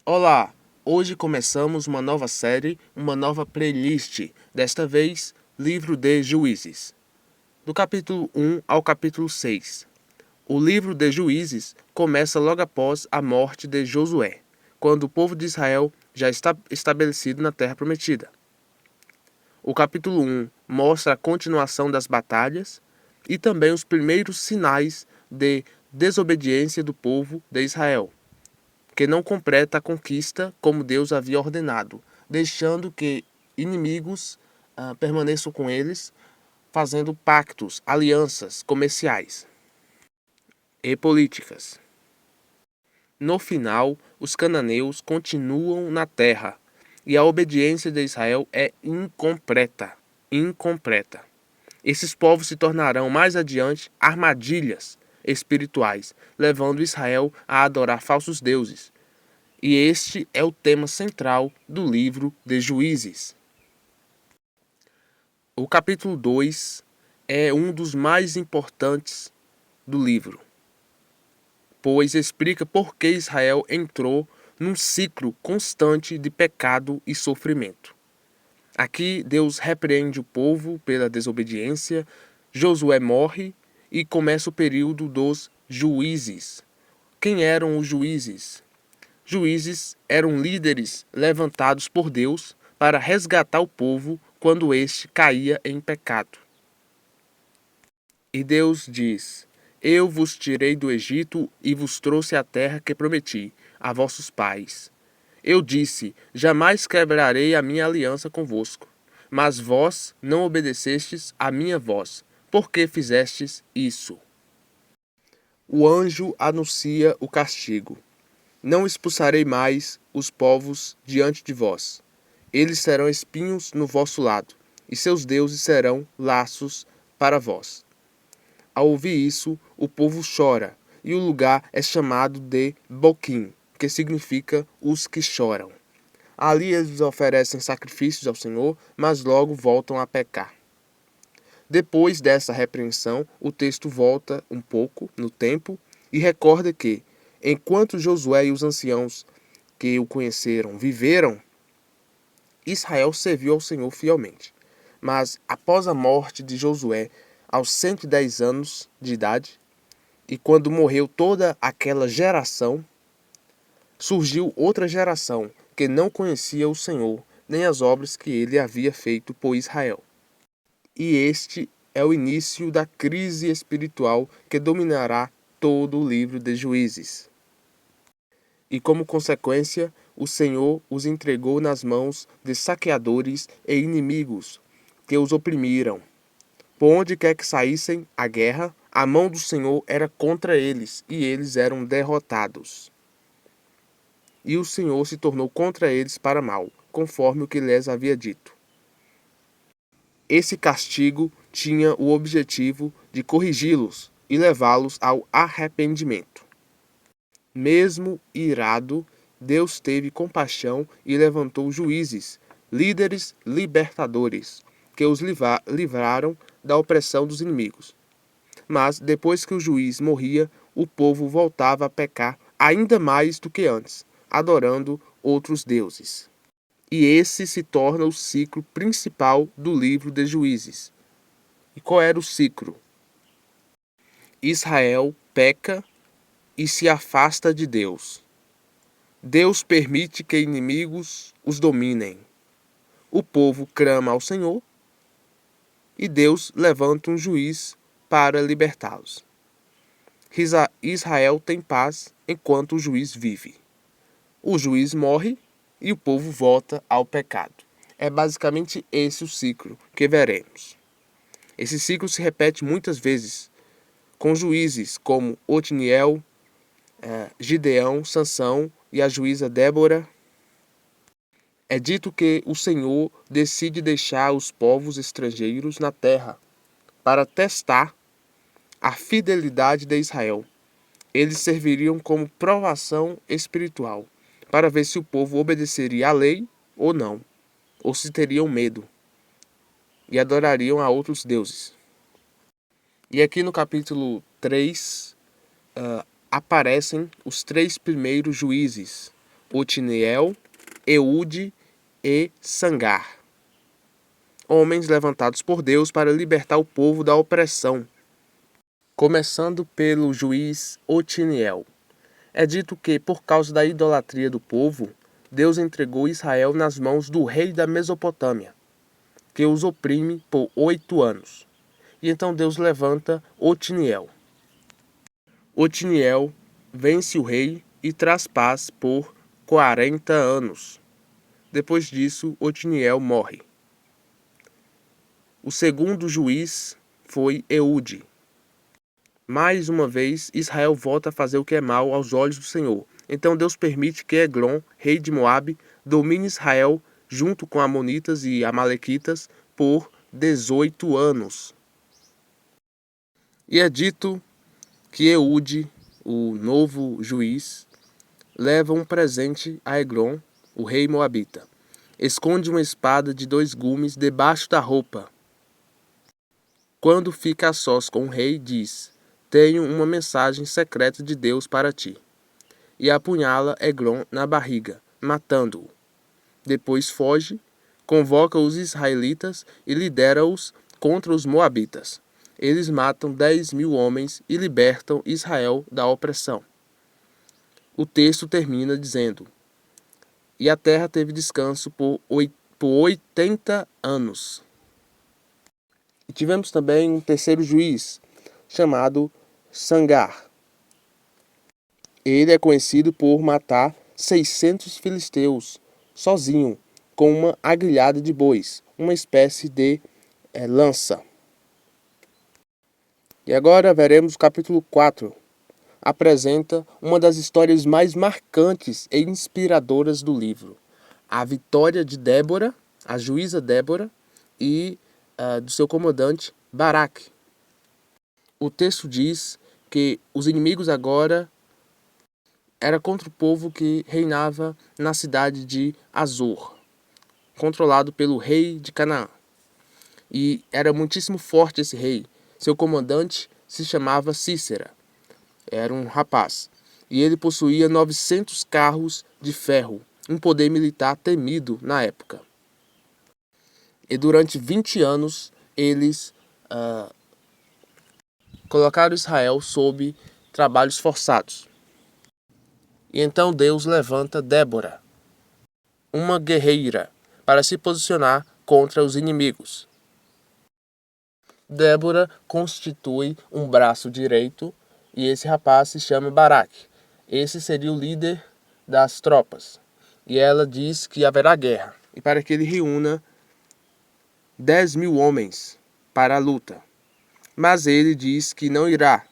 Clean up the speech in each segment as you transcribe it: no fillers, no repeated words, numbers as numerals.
Olá! Hoje começamos uma nova série, uma nova playlist, desta vez, Livro de Juízes, do capítulo 1 ao capítulo 6. O livro de Juízes começa logo após a morte de Josué, quando o povo de Israel já está estabelecido na Terra Prometida. O capítulo 1 mostra a continuação das batalhas e também os primeiros sinais de desobediência do povo de Israel, que não completa a conquista como Deus havia ordenado, deixando que inimigos permaneçam com eles, fazendo pactos, alianças comerciais e políticas. No final, os cananeus continuam na terra e a obediência de Israel é incompleta. Esses povos se tornarão mais adiante armadilhas espirituais, levando Israel a adorar falsos deuses. E este é o tema central do livro de Juízes. O capítulo 2 é um dos mais importantes do livro, pois explica por que Israel entrou num ciclo constante de pecado e sofrimento. Aqui Deus repreende o povo pela desobediência, Josué morre e começa o período dos juízes. Quem eram os juízes? Juízes eram líderes levantados por Deus para resgatar o povo quando este caía em pecado. E Deus diz: Eu vos tirei do Egito e vos trouxe a terra que prometi a vossos pais. Eu disse: Jamais quebrarei a minha aliança convosco. Mas vós não obedecestes à minha voz. Por que fizestes isso? O anjo anuncia o castigo. Não expulsarei mais os povos diante de vós. Eles serão espinhos no vosso lado, e seus deuses serão laços para vós. Ao ouvir isso, o povo chora, e o lugar é chamado de Boquim, que significa os que choram. Ali eles oferecem sacrifícios ao Senhor, mas logo voltam a pecar. Depois dessa repreensão, o texto volta um pouco no tempo e recorda que, enquanto Josué e os anciãos que o conheceram viveram, Israel serviu ao Senhor fielmente. Mas após a morte de Josué, aos 110 anos de idade, e quando morreu toda aquela geração, surgiu outra geração que não conhecia o Senhor, nem as obras que ele havia feito por Israel. E este é o início da crise espiritual que dominará todo o livro de Juízes. E como consequência, o Senhor os entregou nas mãos de saqueadores e inimigos que os oprimiram. Por onde quer que saíssem a guerra, a mão do Senhor era contra eles, e eles eram derrotados. E o Senhor se tornou contra eles para mal, conforme o que lhes havia dito. Esse castigo tinha o objetivo de corrigi-los e levá-los ao arrependimento. Mesmo irado, Deus teve compaixão e levantou juízes, líderes libertadores, que os livraram da opressão dos inimigos. Mas, depois que o juiz morria, o povo voltava a pecar ainda mais do que antes, adorando outros deuses. E esse se torna o ciclo principal do livro de Juízes. E qual era o ciclo? Israel peca e se afasta de Deus. Deus permite que inimigos os dominem. O povo clama ao Senhor e Deus levanta um juiz para libertá-los. Israel tem paz enquanto o juiz vive. O juiz morre e o povo volta ao pecado. É basicamente esse o ciclo que veremos. Esse ciclo se repete muitas vezes, com juízes como Otniel, Gideão, Sansão e a juíza Débora. É dito que o Senhor decide deixar os povos estrangeiros na terra para testar a fidelidade de Israel. Eles serviriam como provação espiritual, para ver se o povo obedeceria à lei ou não, ou se teriam medo e adorariam a outros deuses. E aqui no capítulo 3 aparecem os 3 primeiros juízes, Otiniel, Eude e Sangar. Homens levantados por Deus para libertar o povo da opressão. Começando pelo juiz Otiniel. É dito que, por causa da idolatria do povo, Deus entregou Israel nas mãos do rei da Mesopotâmia, que os oprime por 8 anos. E então Deus levanta Otiniel. Otiniel vence o rei e traz paz por 40 anos. Depois disso, Otiniel morre. O segundo juiz foi Eude. Mais uma vez, Israel volta a fazer o que é mal aos olhos do Senhor. Então Deus permite que Eglon, rei de Moabe, domine Israel junto com Amonitas e Amalequitas por 18 anos. E é dito que Eude, o novo juiz, leva um presente a Eglon, o rei moabita. Esconde uma espada de 2 gumes debaixo da roupa. Quando fica a sós com o rei, diz: tenho uma mensagem secreta de Deus para ti. E apunhala Eglon na barriga, matando-o. Depois foge, convoca os israelitas e lidera-os contra os moabitas. Eles matam 10.000 homens e libertam Israel da opressão. O texto termina dizendo: e a terra teve descanso por 80 anos. E tivemos também um terceiro juiz, chamado Sangar. Ele é conhecido por matar 600 filisteus, sozinho, com uma agrilhada de bois, uma espécie de lança. E agora veremos o capítulo 4. Apresenta uma das histórias mais marcantes e inspiradoras do livro. A vitória de Débora, a juíza Débora, e do seu comandante Baraque. O texto diz que os inimigos agora era contra o povo que reinava na cidade de Azor, controlado pelo rei de Canaã. E era muitíssimo forte esse rei. Seu comandante se chamava Cícera. Era um rapaz. E ele possuía 900 carros de ferro, um poder militar temido na época. E durante 20 anos, eles colocaram Israel sob trabalhos forçados. E então Deus levanta Débora, uma guerreira, para se posicionar contra os inimigos. Débora constitui um braço direito e esse rapaz se chama Baraque. Esse seria o líder das tropas. E ela diz que haverá guerra e para que ele reúna 10.000 homens para a luta. Mas ele diz que não irá,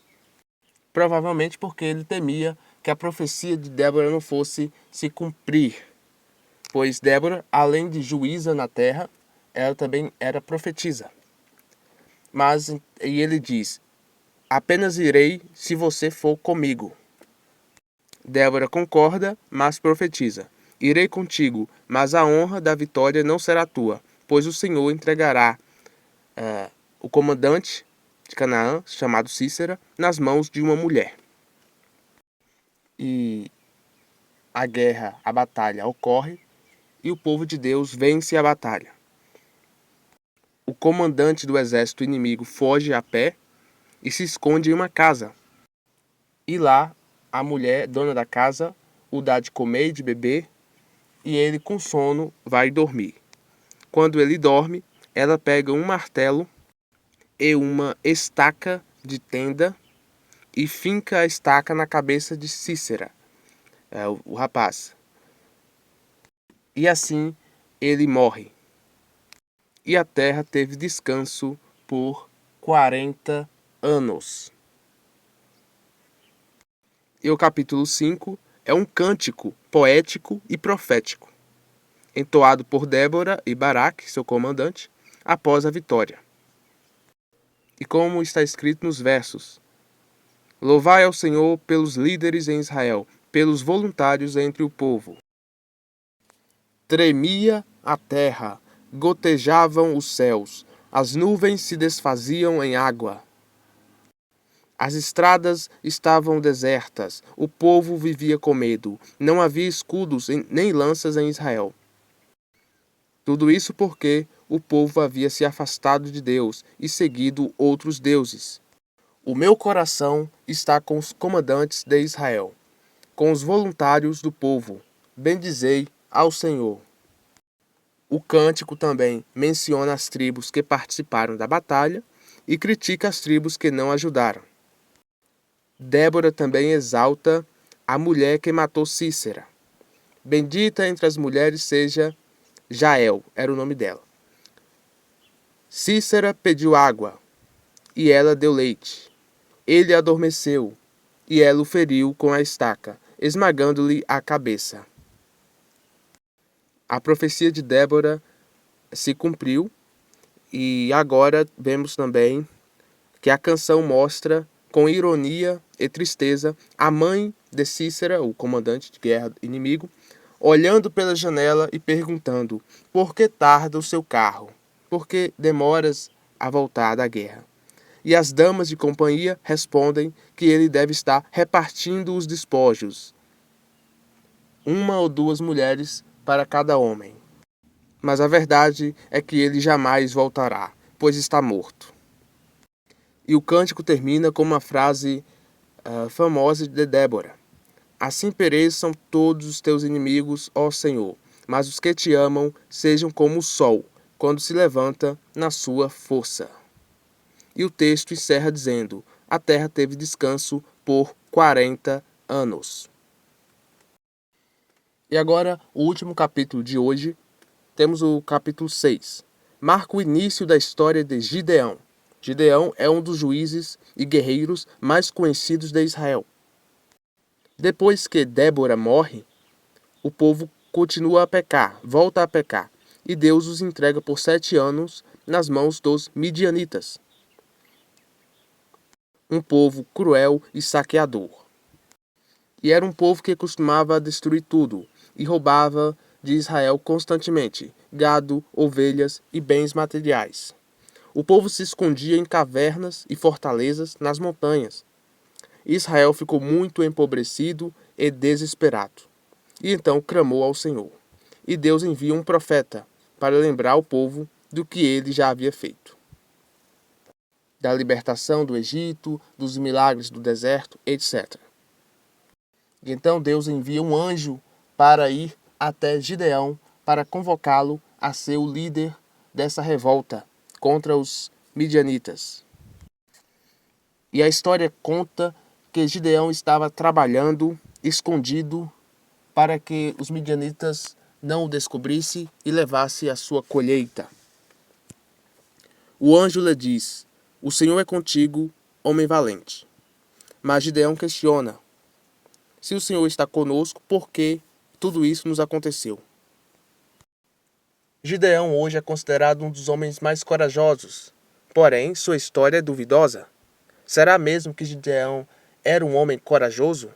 provavelmente porque ele temia que a profecia de Débora não fosse se cumprir, pois Débora, além de juíza na terra, ela também era profetisa. E ele diz: apenas irei se você for comigo. Débora concorda, mas profetiza: irei contigo, mas a honra da vitória não será tua, pois o Senhor entregará o comandante de Canaã, chamado Cícera, nas mãos de uma mulher. E a batalha ocorre e o povo de Deus vence a batalha. O comandante do exército inimigo foge a pé e se esconde em uma casa. E lá a mulher, dona da casa, o dá de comer e de beber e ele, com sono, vai dormir. Quando ele dorme, ela pega um martelo e uma estaca de tenda e finca a estaca na cabeça de Cícera, o rapaz. E assim ele morre. E a terra teve descanso por 40 anos. E o capítulo 5 é um cântico poético e profético, entoado por Débora e Baraque, seu comandante, após a vitória. E como está escrito nos versos: louvai ao Senhor pelos líderes em Israel, pelos voluntários entre o povo. Tremia a terra, gotejavam os céus, as nuvens se desfaziam em água. As estradas estavam desertas, o povo vivia com medo, não havia escudos nem lanças em Israel. Tudo isso porque o povo havia se afastado de Deus e seguido outros deuses. O meu coração está com os comandantes de Israel, com os voluntários do povo. Bendizei ao Senhor. O cântico também menciona as tribos que participaram da batalha e critica as tribos que não ajudaram. Débora também exalta a mulher que matou Cícera. Bendita entre as mulheres seja Jael, era o nome dela. Cícera pediu água, e ela deu leite. Ele adormeceu, e ela o feriu com a estaca, esmagando-lhe a cabeça. A profecia de Débora se cumpriu, e agora vemos também que a canção mostra, com ironia e tristeza, a mãe de Cícera, o comandante de guerra inimigo, olhando pela janela e perguntando: por que tarda o seu carro? Por que demoras a voltar da guerra? E as damas de companhia respondem que ele deve estar repartindo os despojos, uma ou duas mulheres para cada homem. Mas a verdade é que ele jamais voltará, pois está morto. E o cântico termina com uma frase famosa de Débora: assim pereçam todos os teus inimigos, ó Senhor, mas os que te amam sejam como o sol, quando se levanta na sua força. E o texto encerra dizendo: a terra teve descanso por 40 anos. E agora, o último capítulo de hoje, temos o capítulo 6. Marca o início da história de Gideão. Gideão é um dos juízes e guerreiros mais conhecidos de Israel. Depois que Débora morre, o povo continua a pecar, volta a pecar, e Deus os entrega por 7 anos nas mãos dos midianitas, um povo cruel e saqueador. E era um povo que costumava destruir tudo e roubava de Israel constantemente gado, ovelhas e bens materiais. O povo se escondia em cavernas e fortalezas nas montanhas. Israel ficou muito empobrecido e desesperado. E então clamou ao Senhor. E Deus envia um profeta para lembrar o povo do que ele já havia feito. Da libertação do Egito, dos milagres do deserto, etc. E então Deus envia um anjo para ir até Gideão para convocá-lo a ser o líder dessa revolta contra os midianitas. E a história conta que Gideão estava trabalhando escondido para que os midianitas não o descobrissem e levasse a sua colheita. O anjo lhe diz: o Senhor é contigo, homem valente. Mas Gideão questiona: se o Senhor está conosco, por que tudo isso nos aconteceu? Gideão hoje é considerado um dos homens mais corajosos, porém sua história é duvidosa. Será mesmo que Gideão era um homem corajoso?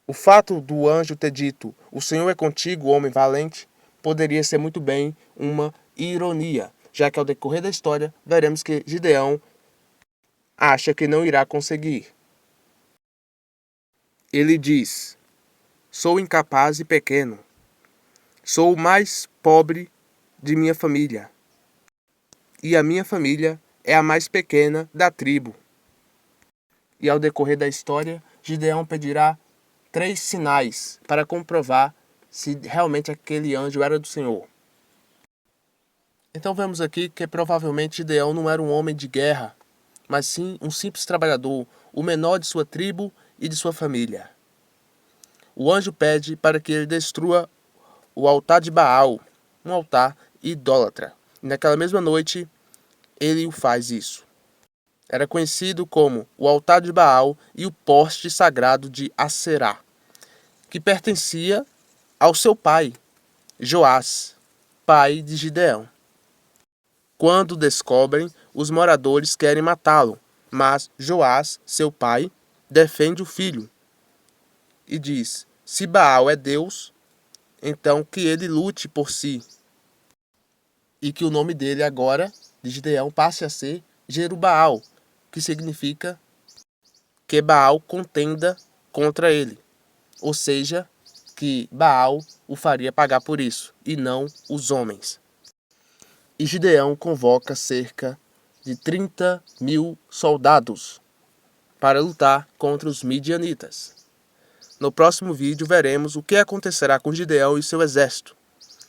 O fato do anjo ter dito: o Senhor é contigo, homem valente, poderia ser muito bem uma ironia, já que ao decorrer da história veremos que Gideão acha que não irá conseguir. Ele diz: sou incapaz e pequeno. Sou o mais pobre de minha família. E a minha família é a mais pequena da tribo. E ao decorrer da história, Gideão pedirá 3 sinais para comprovar se realmente aquele anjo era do Senhor. Então vemos aqui que provavelmente Gideão não era um homem de guerra, mas sim um simples trabalhador, o menor de sua tribo e de sua família. O anjo pede para que ele destrua o altar de Baal, um altar idólatra. E naquela mesma noite, ele o faz isso. Era conhecido como o altar de Baal e o poste sagrado de Aserá, que pertencia ao seu pai, Joás, pai de Gideão. Quando descobrem, os moradores querem matá-lo, mas Joás, seu pai, defende o filho e diz: se Baal é Deus, então que ele lute por si. E que o nome dele agora, de Gideão, passe a ser Jerubaal, que significa que Baal contenda contra ele, ou seja, que Baal o faria pagar por isso, e não os homens. E Gideão convoca cerca de 30.000 soldados para lutar contra os midianitas. No próximo vídeo veremos o que acontecerá com Gideão e seu exército,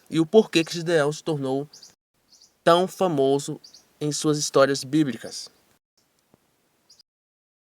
e o porquê que Gideão se tornou tão famoso em suas histórias bíblicas.